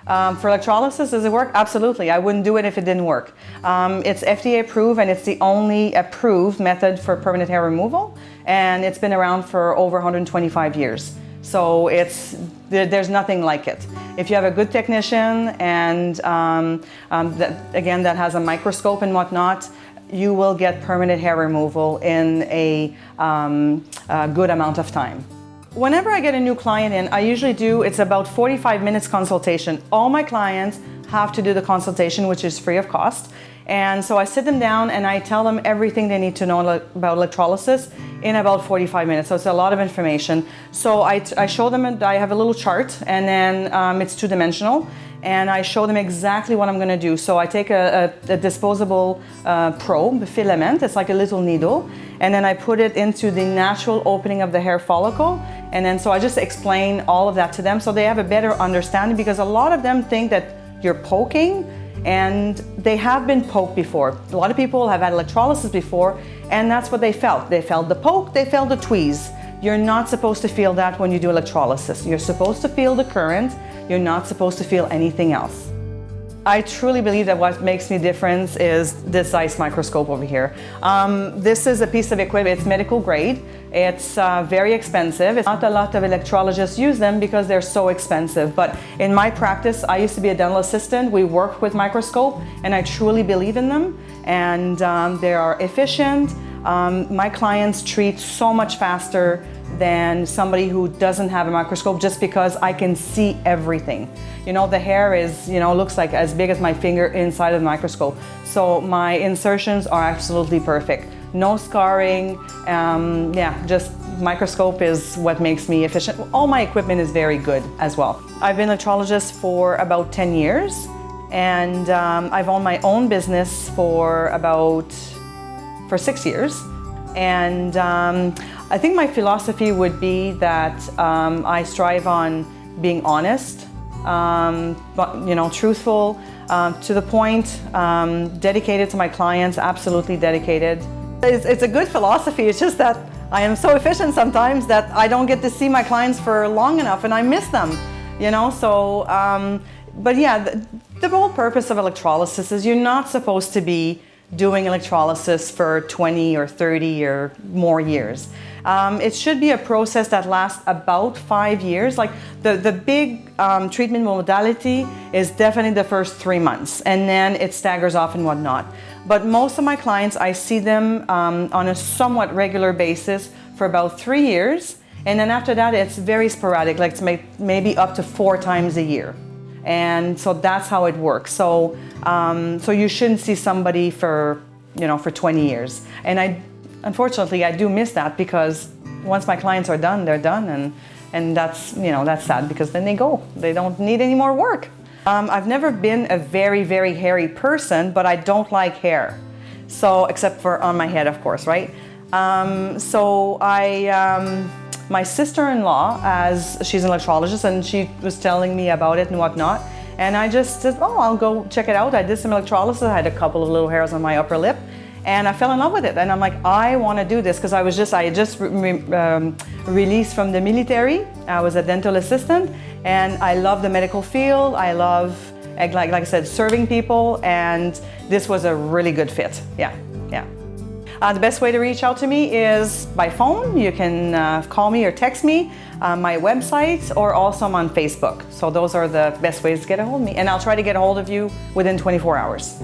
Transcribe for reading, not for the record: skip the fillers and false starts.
For electrolysis, does it work? Absolutely. I wouldn't do it if it didn't work. It's FDA approved, and it's the only approved method for permanent hair removal, and it's been around for over 125 years. So there's nothing like it. If you have a good technician and that has a microscope and whatnot, you will get permanent hair removal in a good amount of time. Whenever I get a new client in, I usually it's about 45 minutes consultation. All my clients have to do the consultation, which is free of cost. And so I sit them down and I tell them everything they need to know about electrolysis in about 45 minutes. So it's a lot of information. So I show them, I have a little chart, and then it's two-dimensional. And I show them exactly what I'm going to do. So I take a disposable probe, a filament, it's like a little needle, and then I put it into the natural opening of the hair follicle. And then so I just explain all of that to them so they have a better understanding, because a lot of them think that you're poking, and they have been poked before. A lot of people have had electrolysis before, and that's what they felt. They felt the poke, they felt the tweeze. You're not supposed to feel that when you do electrolysis. You're supposed to feel the current. You're not supposed to feel anything else. I truly believe that what makes me different is this ice microscope over here. This is a piece of equipment. It's medical grade. It's very expensive. Not a lot of electrologists use them because they're so expensive. But in my practice, I used to be a dental assistant. We work with microscope, and I truly believe in them. And they are efficient. My clients treat so much faster than somebody who doesn't have a microscope, just because I can see everything. You know, the hair is, looks like as big as my finger inside of the microscope. So my insertions are absolutely perfect. No scarring, just microscope is what makes me efficient. All my equipment is very good as well. I've been an electrologist for about 10 years, and I've owned my own business for 6 years. And I think my philosophy would be that I strive on being honest, but truthful, to the point, dedicated to my clients, absolutely dedicated. It's a good philosophy. It's just that I am so efficient sometimes that I don't get to see my clients for long enough, and I miss them. So. But yeah, the whole purpose of electrolysis is you're not supposed to be doing electrolysis for 20 or 30 or more years. It should be a process that lasts about 5 years. Like the big treatment modality is definitely the first 3 months, and then it staggers off and whatnot. But most of my clients, I see them on a somewhat regular basis for about 3 years, and then after that it's very sporadic, like it's maybe up to 4 times a year. And so that's how it works. So you shouldn't see somebody for 20 years. And unfortunately, I do miss that, because once my clients are done, they're done, and that's sad, because then they go. They don't need any more work. I've never been a very, very hairy person, but I don't like hair. So except for on my head, of course, right? My sister-in-law, as she's an electrologist, and she was telling me about it and whatnot, and I just said, I'll go check it out. I did some electrolysis. I had a couple of little hairs on my upper lip, and I fell in love with it. And I'm like, I want to do this, because I had just released from the military. I was a dental assistant, and I love the medical field. I love, like I said, serving people, and this was a really good fit. Yeah. The best way to reach out to me is by phone. You can call me or text me, my website, or also I'm on Facebook. So those are the best ways to get a hold of me. And I'll try to get a hold of you within 24 hours.